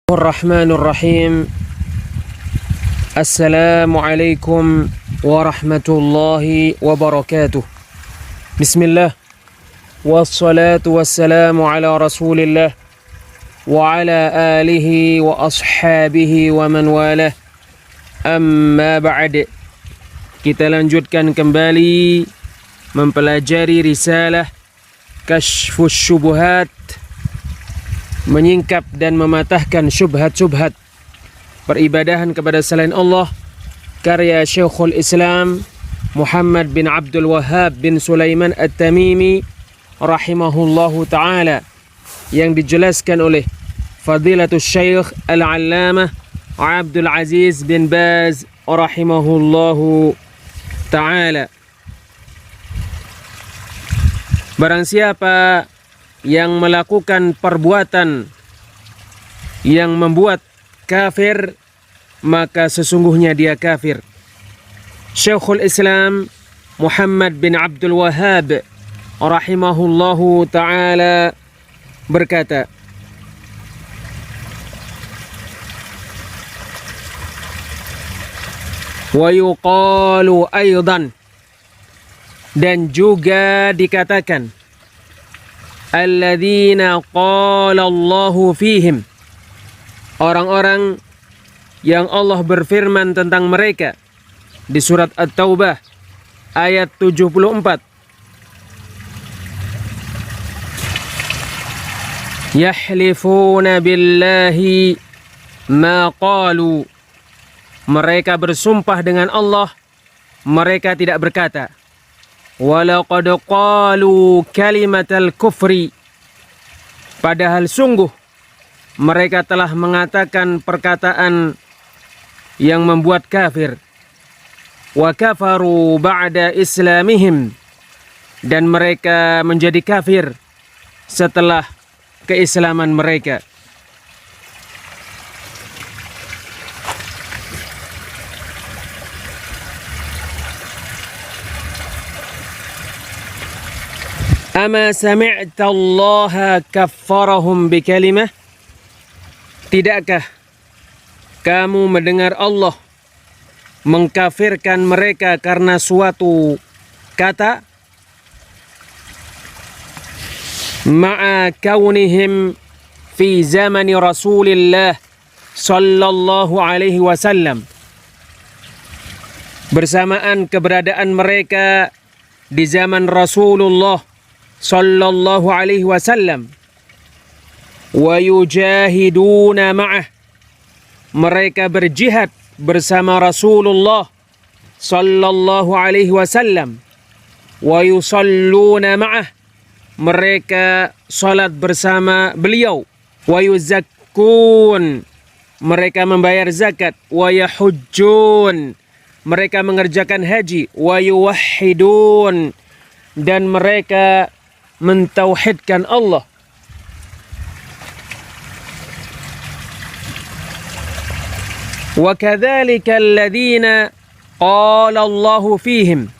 الرحمن الرحيم. السلام عليكم ورحمة الله وبركاته. بسم الله والصلاة والسلام على رسول الله وعلى آله وأصحابه ومن والاه. Amma ba'd. Kita lanjutkan kembali mempelajari risalah Kashfus Syubuhat, menyingkap dan mematahkan syubhat-syubhat peribadahan kepada selain Allah, karya Syekhul Islam Muhammad bin Abdul Wahhab bin Sulaiman At-Tamimi rahimahullahu ta'ala, yang dijelaskan oleh Fadilatul Syekh Al-Allamah Abdul Aziz bin Baz rahimahullahu ta'ala. Barang siapa yang melakukan perbuatan yang membuat kafir, maka sesungguhnya dia kafir. Syekhul Islam Muhammad bin Abdul Wahhab rahimahullahu ta'ala berkata, wa yuqalu aydan, dan juga dikatakan, alladzina qala Allahu fihim, orang-orang yang Allah berfirman tentang mereka di surat At-Taubah ayat 74. Yahlifuna billahi ma qalu, mereka bersumpah dengan Allah, mereka tidak berkata. Walaqad qalu kalimatal kufri, padahal sungguh mereka telah mengatakan perkataan yang membuat kafir. Wa kafaru ba'da islamihim, dan mereka menjadi kafir setelah keislaman mereka. Ama sami'ta Allah kaffarahum bikalimah, tidakkah kamu mendengar Allah mengkafirkan mereka karena suatu kata? Ma'a kaunihim fi zamani Rasulillah sallallahu alaihi wasallam, bersamaan keberadaan mereka di zaman Rasulullah sallallahu alaihi wasallam. Wa yujahiduna ma'ah, mereka berjihad bersama Rasulullah sallallahu alaihi wasallam. Wa yusalluna ma'ah, mereka salat bersama beliau. Wa yuzakkun, mereka membayar zakat. Wa yahujjun, mereka mengerjakan haji. Wa yuwahhidun, dan mereka mentauhidkan Allah. Wa kadzalika alladzina qala Allahu fihim,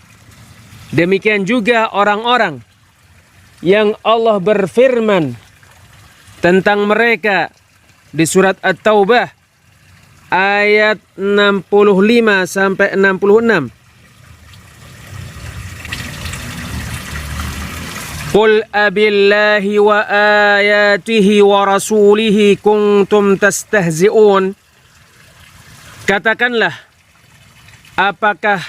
demikian juga orang-orang yang Allah berfirman tentang mereka di surat At-Taubah ayat 65 sampai 66. Qul abillahi wa ayatihi wa rasulihi kuntum tastahzi'un, katakanlah, apakah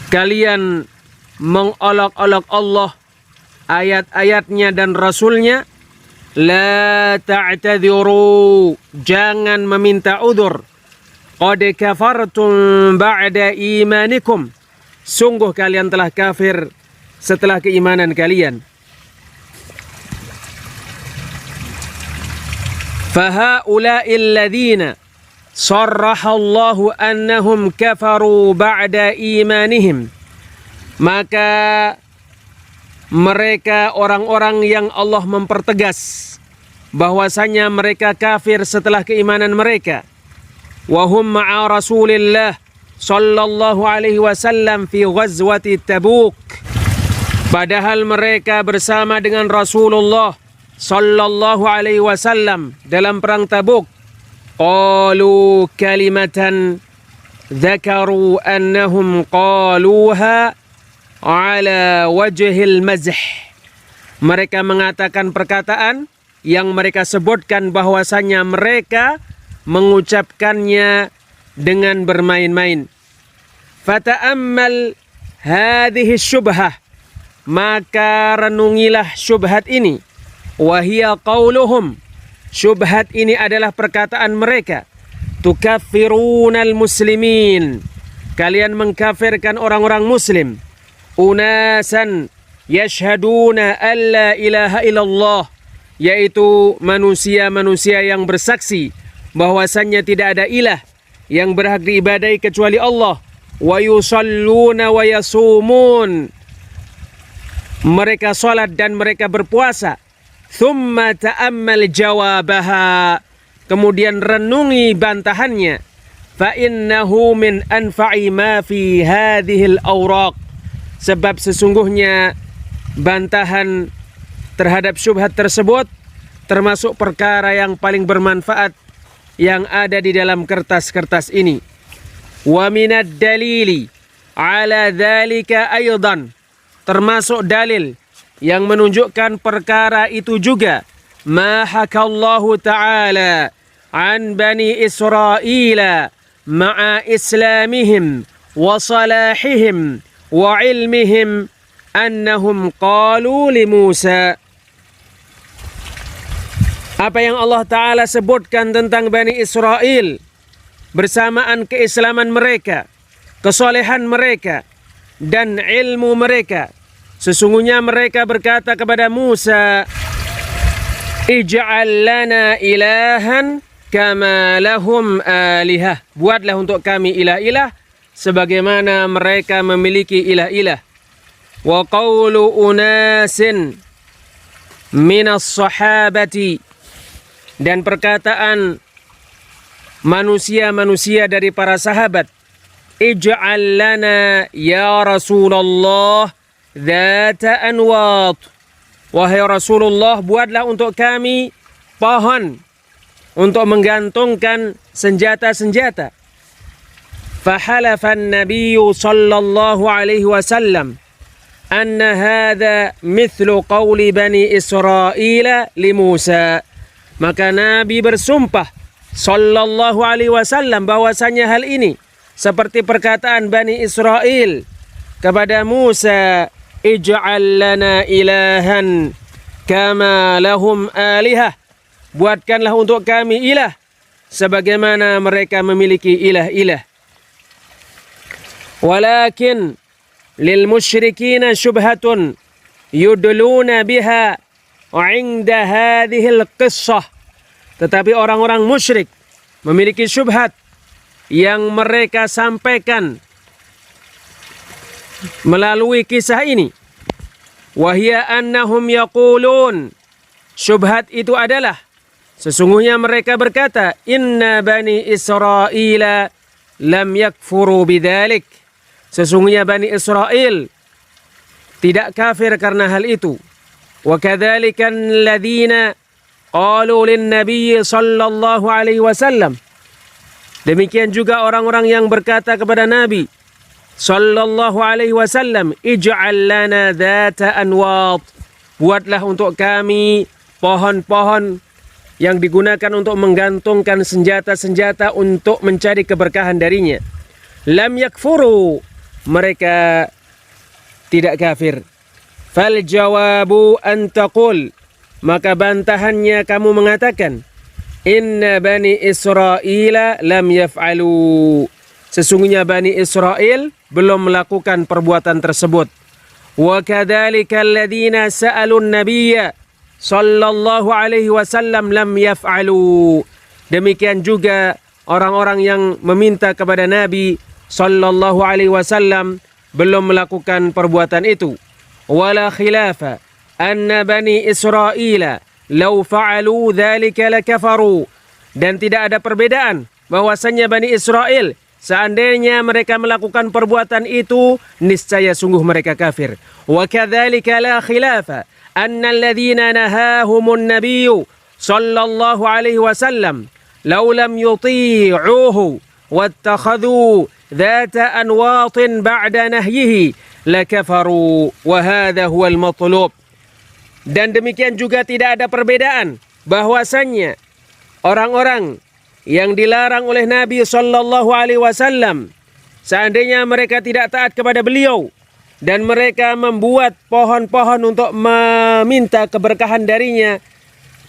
kalian mengolok-olok Allah, ayat-ayatnya dan Rasulnya? La ta'tadhiru, jangan meminta udzur. Qad kafartum ba'da imanikum, sungguh kalian telah kafir setelah keimanan kalian. Fahaula'il ladzina sarrahallahu annahum kafaru ba'da imanihim, maka mereka orang-orang yang Allah mempertegas bahwasanya mereka kafir setelah keimanan mereka. Wa hum ma'a Rasulillah sallallahu alaihi wasallam fi ghazwati Tabuk, padahal mereka bersama dengan Rasulullah sallallahu alaihi wasallam dalam perang Tabuk, qalu kalimatan dzakaru annahum qaluha ala wajhil mazh. Mereka mengatakan perkataan yang mereka sebutkan bahwasannya mereka mengucapkannya dengan bermain-main. Fata'ammal hadhihi syubhah, maka renungilah syubhat ini. Wahia qauluhum, syubhat ini adalah perkataan mereka. Tukaffirunal muslimin, kalian mengkafirkan orang-orang muslim. Unasan yashhaduna alla ilaha illallah, yaitu manusia-manusia yang bersaksi bahwasannya tidak ada ilah yang berhak diibadai kecuali Allah. Wa yusalluna wa yasumun, mereka salat dan mereka berpuasa. Thumma ta'ammal jawabaha, kemudian renungi bantahannya. Fa innahu min anfa'i ma fi hadhil awraq, sebab sesungguhnya bantahan terhadap syubhat tersebut termasuk perkara yang paling bermanfaat yang ada di dalam kertas-kertas ini. Wa minad dalili ala dzalika aidan, termasuk dalil yang menunjukkan perkara itu juga, ma hakallahu ta'ala an bani Israila ma'a islamihim wa salahihim wa ilmihim annahum qalu li Musa. Apa yang Allah Ta'ala sebutkan tentang Bani Israel bersamaan keislaman mereka, kesolehan mereka, dan ilmu mereka. Sesungguhnya mereka berkata kepada Musa, Ij'al lana ilahan kama lahum alihah, buatlah untuk kami ilah-ilah sebagaimana mereka memiliki ilah-ilah. Wa qawlu unasin minas sahabati, dan perkataan manusia-manusia dari para sahabat, Ij'al lana ya Rasulullah dzata anwat, wahai Rasulullah, buatlah untuk kami pohon untuk menggantungkan senjata-senjata. Fahalafa an-nabiyyu sallallahu alaihi wasallam anna hadha mithlu qawli bani Israila li Musa, maka Nabi bersumpah sallallahu alaihi wasallam bahwasanya hal ini seperti perkataan Bani Israel kepada Musa, Ij'al lana ilahan kama lahum alihah, buatkanlah untuk kami ilah sebagaimana mereka memiliki ilah-ilah. Walakin lil musyrikina syubhatun yudluna biha 'inda hadhil qissah, tetapi orang-orang musyrik memiliki syubhat yang mereka sampaikan melalui kisah ini. Wahia annahum yaqulun, syubhat itu adalah sesungguhnya mereka berkata, inna bani Israila lam yakfuru bidzalik, sesungguhnya Bani Israel tidak kafir karena hal itu. Wa kadzalika alladziina qalu lin-nabiy sallallahu alaihi wasallam, demikian juga orang-orang yang berkata kepada Nabi sallallahu alaihi wasallam, Ij'al lana dzata anwat, buatlah untuk kami pohon-pohon yang digunakan untuk menggantungkan senjata-senjata untuk mencari keberkahan darinya. Lam yakfuru, mereka tidak kafir. Fal jawabu an taqul, maka bantahannya kamu mengatakan, inna bani Israila lam yaf'alu, sesungguhnya Bani Israel belum melakukan perbuatan tersebut. Wa kadzalika alladziina sa'alun nabiyya sallallahu alaihi wasallam lam yaf'alu, demikian juga orang-orang yang meminta kepada Nabi sallallahu alaihi wasallam belum melakukan perbuatan itu. Wala khilafa anna Bani Israila law fa'alu dzalika lakafaru, dan tidak ada perbedaan bahwasanya Bani Israel seandainya mereka melakukan perbuatan itu niscaya sungguh mereka kafir. Wa kadzalika la khilafa anna alladhina nahahumun nabiyyu sallallahu alaihi wasallam law lam yuti'uhu wattakhadhu dhata anwatin ba'da nahyihi lakafaru wa hadha huwal matlub. Dan demikian juga tidak ada perbedaan bahwasannya orang-orang yang dilarang oleh Nabi sallallahu alaihi wasallam, seandainya mereka tidak taat kepada beliau dan mereka membuat pohon-pohon untuk meminta keberkahan darinya,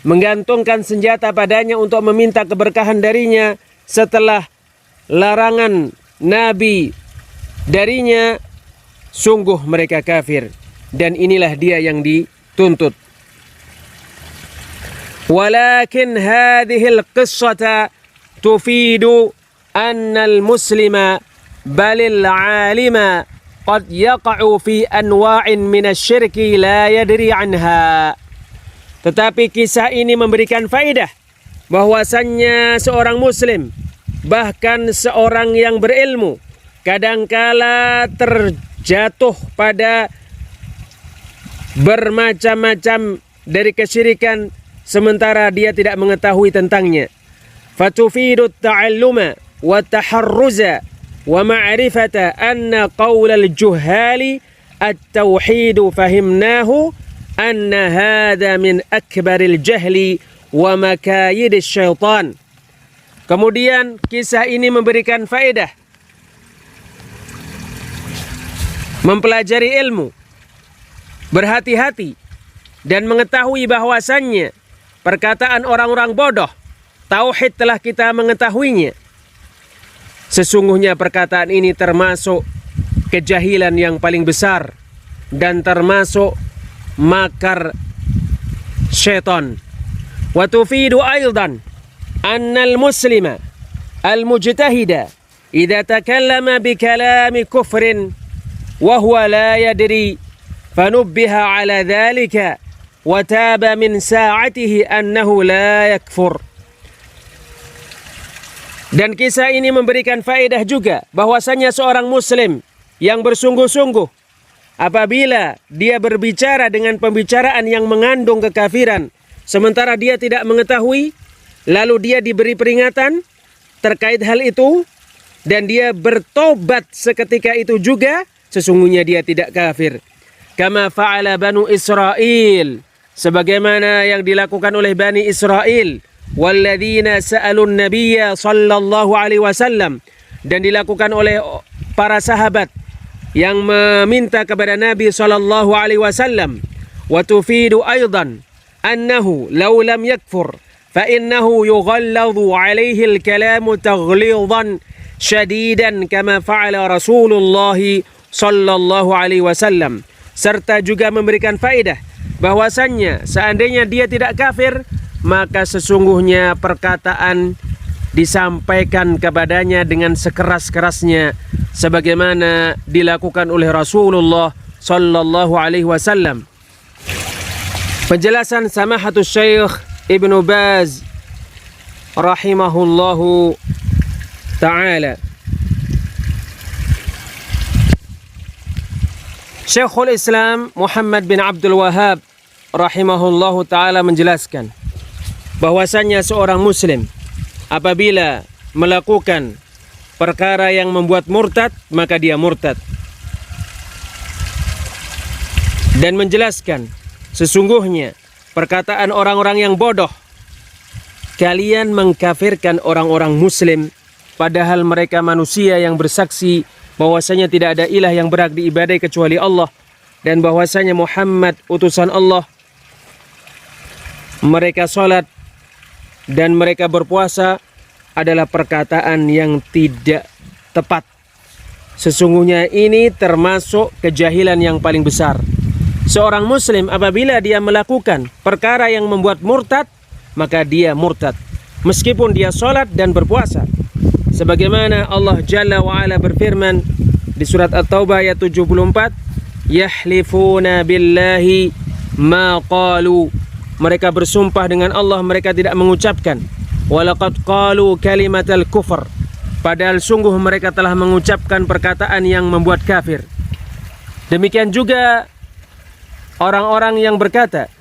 menggantungkan senjata padanya untuk meminta keberkahan darinya setelah larangan Nabi darinya, sungguh mereka kafir. Dan inilah dia yang dituntut. Walakin hadhihi al-qissata tufidu anna al-muslima balil 'alima qad yaqa'u fi anwa'in min asy-syirki la yadri anha. Tetapi kisah ini memberikan faedah bahwasannya seorang muslim, bahkan seorang yang berilmu, kadangkala terjatuh pada bermacam-macam dari kesyirikan sementara dia tidak mengetahui tentangnya. Fatufidu ta'alluma wa taharruza wa ma'rifata anna qawlal juhali at-tauhidu fahimnahu anna hadha min akbaril jahli wa makayidis syaitan. Kemudian kisah ini memberikan faedah mempelajari ilmu, berhati-hati, dan mengetahui bahwasannya perkataan orang-orang bodoh, tauhid telah kita mengetahuinya. Sesungguhnya perkataan ini termasuk kejahilan yang paling besar dan termasuk makar syaitan. Wa tufidu aidan anna al-muslima al-mujtahida idza takallama bi kalami kufrin wa huwa la yadri fanubbiha ala dhalika wa taba min sa'atihi annahu la yakfur. Dan kisah ini memberikan faedah juga bahwasanya seorang muslim yang bersungguh-sungguh apabila dia berbicara dengan pembicaraan yang mengandung kekafiran sementara dia tidak mengetahui, lalu dia diberi peringatan terkait hal itu dan dia bertobat seketika itu juga, sesungguhnya dia tidak kafir. Kama fa'ala Banu Israel, sebagaimana yang dilakukan oleh Bani Israel, walladzina sa'alun nabiyya sallallahu alaihi wasallam, dan dilakukan oleh para sahabat yang meminta kepada Nabi sallallahu alaihi wasallam. Wa tufidu aidan annahu law lam yakfur fa innahu yughalladhu alaihi al-kalamu taghlidan syadidan kama fa'ala Rasulullah sallallahu alaihi wasallam. Serta juga memberikan faedah bahwasannya seandainya dia tidak kafir, maka sesungguhnya perkataan disampaikan kepadanya dengan sekeras-kerasnya sebagaimana dilakukan oleh Rasulullah sallallahu alaihi wasallam. Penjelasan Samahatus Syekh Ibnu Baz rahimahullahu ta'ala. Syekhul Islam Muhammad bin Abdul Wahhab rahimahullahu ta'ala menjelaskan bahwasannya seorang muslim apabila melakukan perkara yang membuat murtad, maka dia murtad. Dan menjelaskan sesungguhnya perkataan orang-orang yang bodoh, kalian mengkafirkan orang-orang muslim padahal mereka manusia yang bersaksi bahwasanya tidak ada ilah yang berhak diibadai kecuali Allah dan bahwasanya Muhammad utusan Allah. Mereka salat dan mereka berpuasa adalah perkataan yang tidak tepat. Sesungguhnya ini termasuk kejahilan yang paling besar. Seorang muslim apabila dia melakukan perkara yang membuat murtad, maka dia murtad meskipun dia salat dan berpuasa. Sebagaimana Allah Jalla wa Ala berfirman di surat At-Taubah ayat 74, yahlifuna billahi ma qalu, mereka bersumpah dengan Allah mereka tidak mengucapkan, walaqad qalu kalimatal kufr, padahal sungguh mereka telah mengucapkan perkataan yang membuat kafir. Demikian juga orang-orang yang berkata,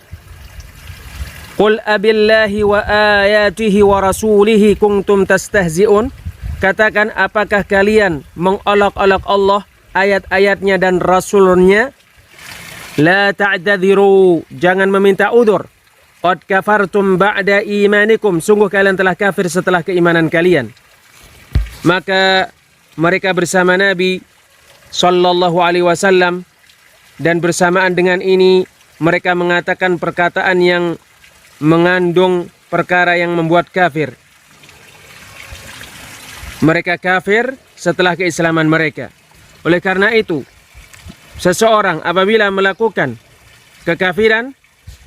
Qul abillahi wa ayatihi wa rasulihi kuntum tastahzi'un. Katakan, apakah kalian mengolok-olok Allah, ayat-ayatnya dan Rasulnya? La ta'tadhiru, jangan meminta udur. Qad kafartum ba'da imanikum, sungguh kalian telah kafir setelah keimanan kalian. Maka mereka bersama Nabi sallallahu alaihi wasallam, dan bersamaan dengan ini mereka mengatakan perkataan yang mengandung perkara yang membuat kafir. Mereka kafir setelah keislaman mereka. Oleh karena itu, seseorang apabila melakukan kekafiran,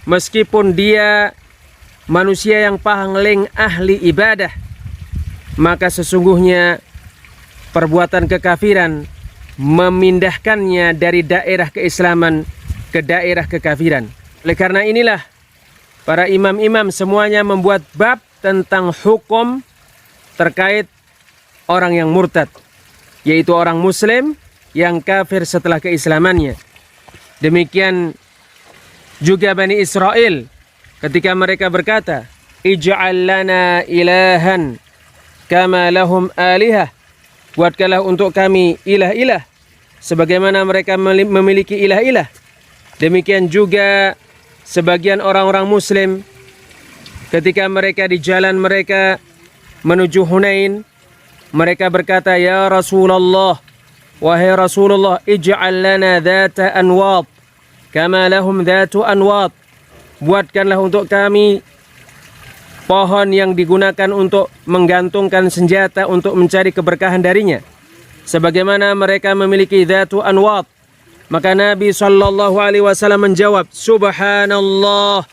meskipun dia manusia yang paling ahli ibadah, maka sesungguhnya perbuatan kekafiran memindahkannya dari daerah keislaman ke daerah kekafiran. Oleh karena inilah para imam-imam semuanya membuat bab tentang hukum terkait orang yang murtad, yaitu orang muslim yang kafir setelah keislamannya. Demikian juga Bani Israel ketika mereka berkata, Ij'al lana ilahan kama lahum alihah, buatkanlah untuk kami ilah-ilah sebagaimana mereka memiliki ilah-ilah. Demikian juga sebagian orang-orang muslim ketika mereka di jalan mereka menuju Hunain, mereka berkata, Ya Rasulullah, wahai Rasulullah, ij'al lana dhata anwat kama lahum dhatu anwat, buatkanlah untuk kami pohon yang digunakan untuk menggantungkan senjata untuk mencari keberkahan darinya, sebagaimana mereka memiliki dhatu anwat. Maka Nabi sallallahu alaihi wasallam menjawab, Subhanallah,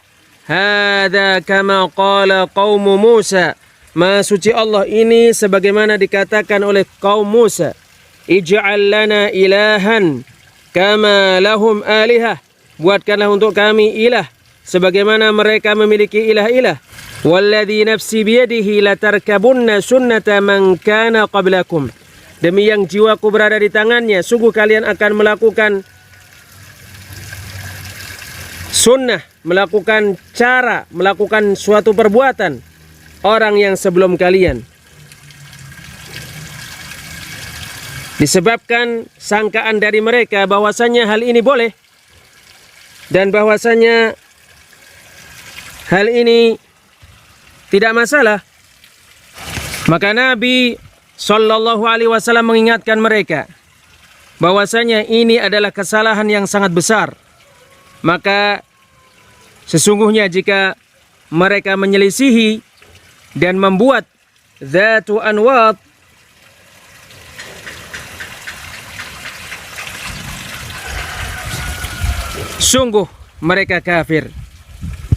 hadza kama qala qaum Musa. Maha suci Allah, ini sebagaimana dikatakan oleh kaum Musa. Ij'al lana ilahan kama lahum alihah, buatkanlah untuk kami ilah sebagaimana mereka memiliki ilah-ilah. Walladzi nafsi biyadihi latarkabunna sunnata man kana qablakum. Demi yang jiwaku berada di tangannya, sungguh kalian akan melakukan sunnah, melakukan cara, melakukan suatu perbuatan orang yang sebelum kalian. Disebabkan sangkaan dari mereka bahwasanya hal ini boleh dan bahwasanya hal ini tidak masalah, maka Nabi sallallahu alaihi wasallam mengingatkan mereka bahwasanya ini adalah kesalahan yang sangat besar. Maka sesungguhnya jika mereka menyelisihi dan membuat dhatu anwat, sungguh mereka kafir.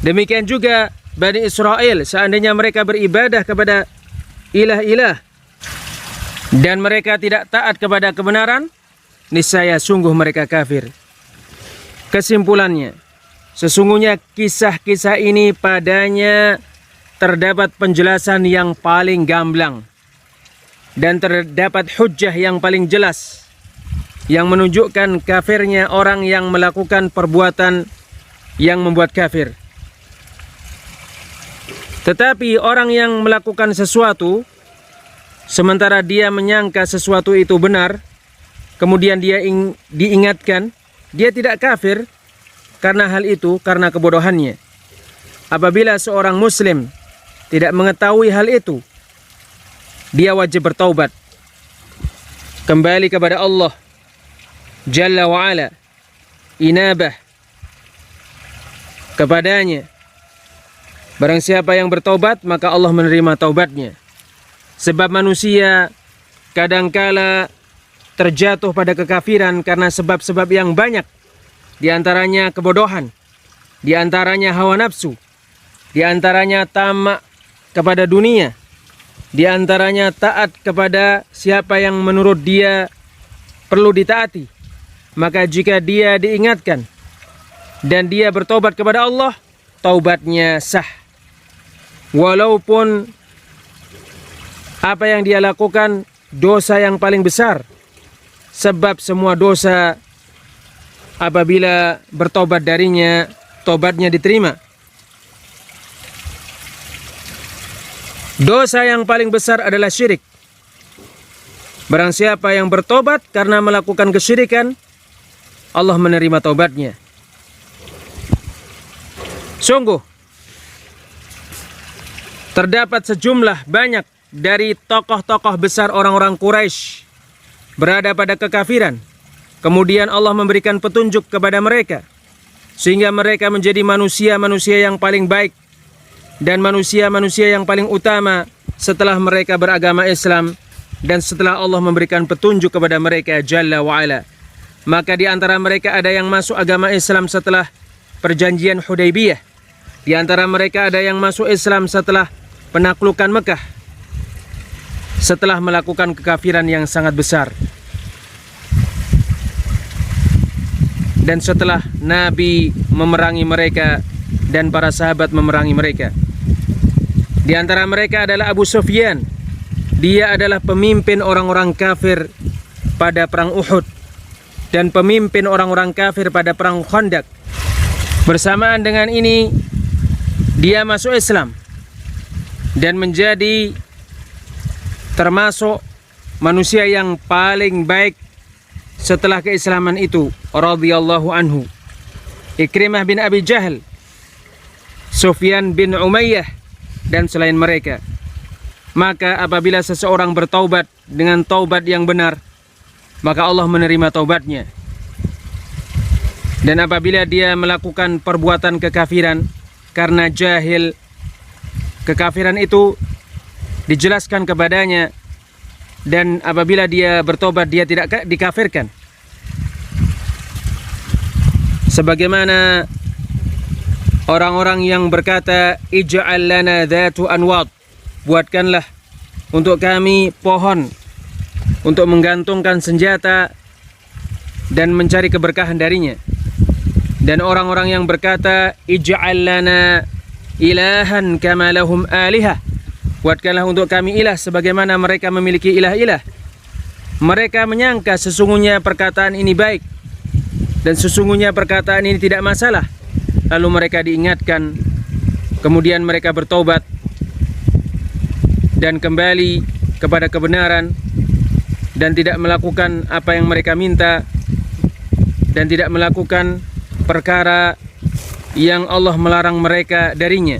Demikian juga Bani Israel, seandainya mereka beribadah kepada ilah-ilah dan mereka tidak taat kepada kebenaran, niscaya sungguh mereka kafir. Kesimpulannya, sesungguhnya kisah-kisah ini padanya terdapat penjelasan yang paling gamblang dan terdapat hujjah yang paling jelas yang menunjukkan kafirnya orang yang melakukan perbuatan yang membuat kafir. Tetapi orang yang melakukan sesuatu sementara dia menyangka sesuatu itu benar, kemudian dia diingatkan, dia tidak kafir karena hal itu, karena kebodohannya. Apabila seorang muslim tidak mengetahui hal itu, dia wajib bertaubat, kembali kepada Allah Jalla wa'ala, inabah kepadanya. Barang siapa yang bertaubat, maka Allah menerima taubatnya. Sebab manusia kadangkala terjatuh pada kekafiran karena sebab-sebab yang banyak. Di antaranya kebodohan, di antaranya hawa nafsu, di antaranya tamak kepada dunia, di antaranya taat kepada siapa yang menurut dia perlu ditaati. Maka jika dia diingatkan dan dia bertobat kepada Allah, taubatnya sah. Walaupun apa yang dia lakukan dosa yang paling besar, sebab semua dosa apabila bertobat darinya, tobatnya diterima. Dosa yang paling besar adalah syirik. Barang siapa yang bertobat karena melakukan kesyirikan, Allah menerima tobatnya. Sungguh, terdapat sejumlah banyak dari tokoh-tokoh besar orang-orang Quraisy berada pada kekafiran. Kemudian Allah memberikan petunjuk kepada mereka, sehingga mereka menjadi manusia-manusia yang paling baik dan manusia-manusia yang paling utama setelah mereka beragama Islam dan setelah Allah memberikan petunjuk kepada mereka Jalla wa'ala. Maka di antara mereka ada yang masuk agama Islam setelah perjanjian Hudaybiyah. Di antara mereka ada yang masuk Islam setelah penaklukan Mekah, setelah melakukan kekafiran yang sangat besar, dan setelah Nabi memerangi mereka dan para sahabat memerangi mereka. Di antara mereka adalah Abu Sufyan. Dia adalah pemimpin orang-orang kafir pada perang Uhud dan pemimpin orang-orang kafir pada perang Khandaq. Bersamaan dengan ini, dia masuk Islam dan menjadi termasuk manusia yang paling baik setelah keislaman itu, radhiyallahu anhu. Ikrimah bin Abi Jahal, Sufyan bin Umayyah, dan selain mereka. Maka apabila seseorang bertaubat dengan taubat yang benar, maka Allah menerima taubatnya. Dan apabila dia melakukan perbuatan kekafiran karena jahil, kekafiran itu dijelaskan kepadanya, dan apabila dia bertobat dia tidak dikafirkan. Sebagaimana orang-orang yang berkata, ij'al lana dhatu anwad, buatkanlah untuk kami pohon untuk menggantungkan senjata dan mencari keberkahan darinya. Dan orang-orang yang berkata, ij'al lana ilahan kama lahum alihah, buatkanlah untuk kami ilah sebagaimana mereka memiliki ilah-ilah. Mereka menyangka sesungguhnya perkataan ini baik dan sesungguhnya perkataan ini tidak masalah. Lalu mereka diingatkan, kemudian mereka bertobat dan kembali kepada kebenaran dan tidak melakukan apa yang mereka minta dan tidak melakukan perkara yang Allah melarang mereka darinya.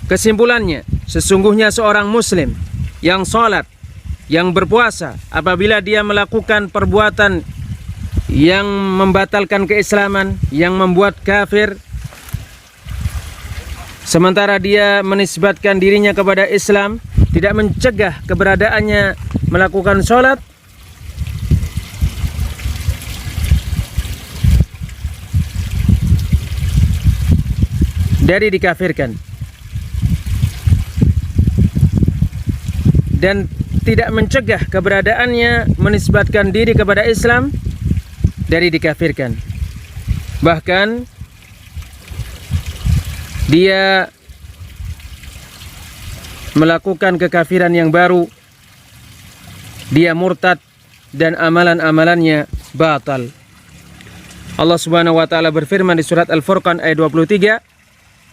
Kesimpulannya, sesungguhnya seorang muslim yang salat, yang berpuasa, apabila dia melakukan perbuatan yang membatalkan keislaman, yang membuat kafir, sementara dia menisbatkan dirinya kepada Islam, tidak mencegah keberadaannya melakukan salat, dari dikafirkan. Dan tidak mencegah keberadaannya menisbatkan diri kepada Islam, dari dikafirkan. Bahkan dia melakukan kekafiran yang baru, dia murtad dan amalan-amalannya batal. Allah Subhanahu wa taala berfirman di surat Al-Furqan ayat 23,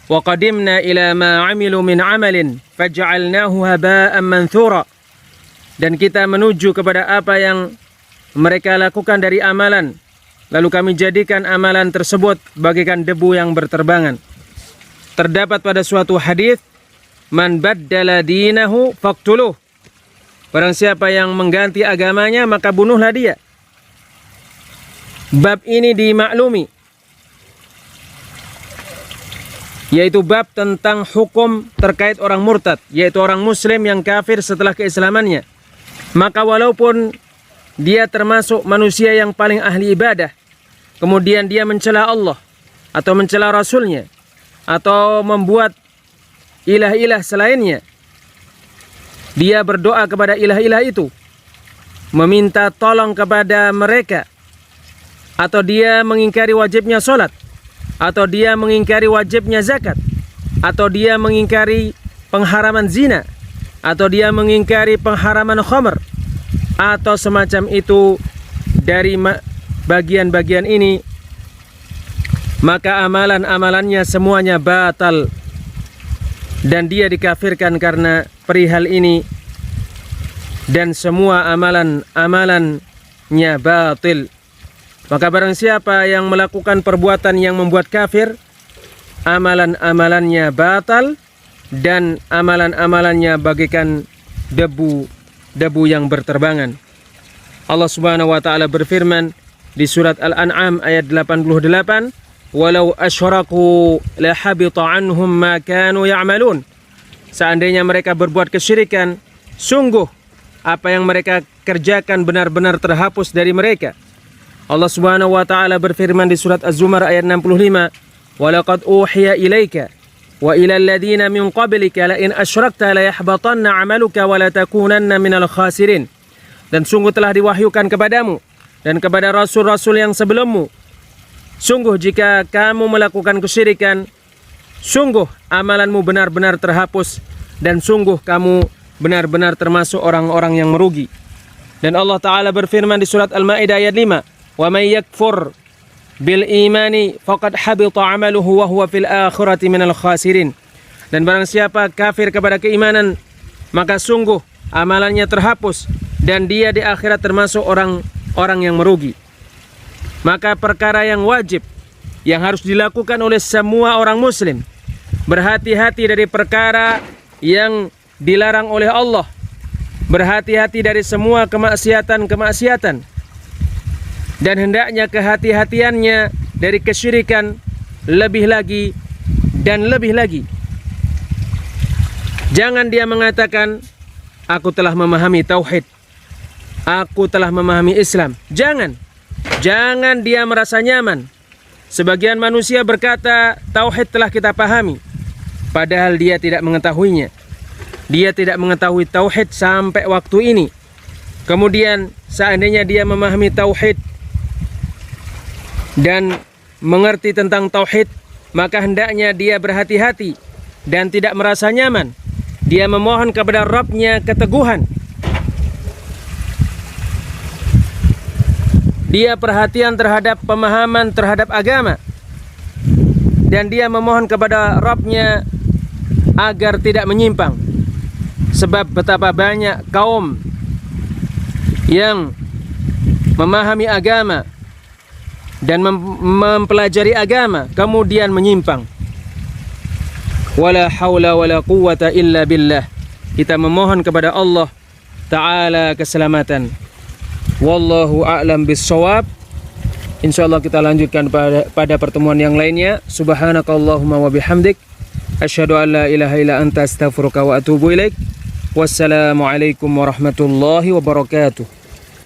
wa qadimna ila ma 'amilu min 'amalin faj'alnahu haba'an manthura, dan kita menuju kepada apa yang mereka lakukan dari amalan, lalu kami jadikan amalan tersebut bagaikan debu yang berterbangan. Terdapat pada suatu hadis, man baddala dinahu faqtuluh, barang siapa yang mengganti agamanya maka bunuhlah dia. Bab ini dimaklumi, yaitu bab tentang hukum terkait orang murtad, yaitu orang muslim yang kafir setelah keislamannya. Maka walaupun dia termasuk manusia yang paling ahli ibadah, kemudian dia mencela Allah atau mencela Rasulnya atau membuat ilah-ilah selainnya, dia berdoa kepada ilah-ilah itu, meminta tolong kepada mereka, atau dia mengingkari wajibnya sholat, atau dia mengingkari wajibnya zakat, atau dia mengingkari pengharaman zina, atau dia mengingkari pengharaman khamr, atau semacam itu dari bagian-bagian ini, maka amalan-amalannya semuanya batal dan dia dikafirkan karena perihal ini, dan semua amalan-amalannya batil. Maka barang siapa yang melakukan perbuatan yang membuat kafir, amalan-amalannya batal dan amalan-amalannya bagaikan debu yang berterbangan. Allah Subhanahu wa taala berfirman di surat Al-An'am ayat 88, "Walau asyraku la habita anhum ma kanu ya'malun." Seandainya mereka berbuat kesyirikan, sungguh apa yang mereka kerjakan benar-benar terhapus dari mereka. Allah Subhanahu wa taala berfirman di surat Az-Zumar ayat 65, "Walaqad uhiya ilaika wa ilal ladzina min qablika la in asyrakta la yahbatanna 'amaluka wa la takunanna minal khasirin." Dan sungguh telah diwahyukan kepadamu dan kepada rasul-rasul yang sebelummu, sungguh jika kamu melakukan kesyirikan, sungguh amalanmu benar-benar terhapus dan sungguh kamu benar-benar termasuk orang-orang yang merugi. Dan Allah Ta'ala berfirman di surat Al-Ma'idah ayat 5, "Wa may yakfur bil imani faqad habita 'amaluhu wa huwa fil akhirati minal khasirin." Dan barang siapa kafir kepada keimanan, maka sungguh amalannya terhapus dan dia di akhirat termasuk orang yang merugi. Maka perkara yang wajib yang harus dilakukan oleh semua orang muslim, berhati-hati dari perkara yang dilarang oleh Allah, berhati-hati dari semua kemaksiatan-kemaksiatan, dan hendaknya kehati-hatiannya dari kesyirikan lebih lagi dan lebih lagi. Jangan dia mengatakan, "Aku telah memahami tauhid, aku telah memahami Islam." Jangan dia merasa nyaman. Sebagian manusia berkata, tauhid telah kita pahami, padahal dia tidak mengetahuinya. Dia tidak mengetahui tauhid sampai waktu ini. Kemudian seandainya dia memahami tauhid dan mengerti tentang tauhid, maka hendaknya dia berhati-hati dan tidak merasa nyaman. Dia memohon kepada Rabb-nya keteguhan. Dia perhatian terhadap pemahaman terhadap agama, dan dia memohon kepada Rabb-nya agar tidak menyimpang. Sebab betapa banyak kaum yang memahami agama dan mempelajari agama kemudian menyimpang. Wala haula wala quwwata illa billah. Kita memohon kepada Allah Ta'ala keselamatan. Wallahu a'lam bissawab. Insyaallah kita lanjutkan pada pertemuan yang lainnya. Subhanakallahumma wa bihamdik, asyhadu an la ilaha illa anta astaghfiruka wa atubu ilaik. Wassalamualaikum warahmatullahi wabarakatuh.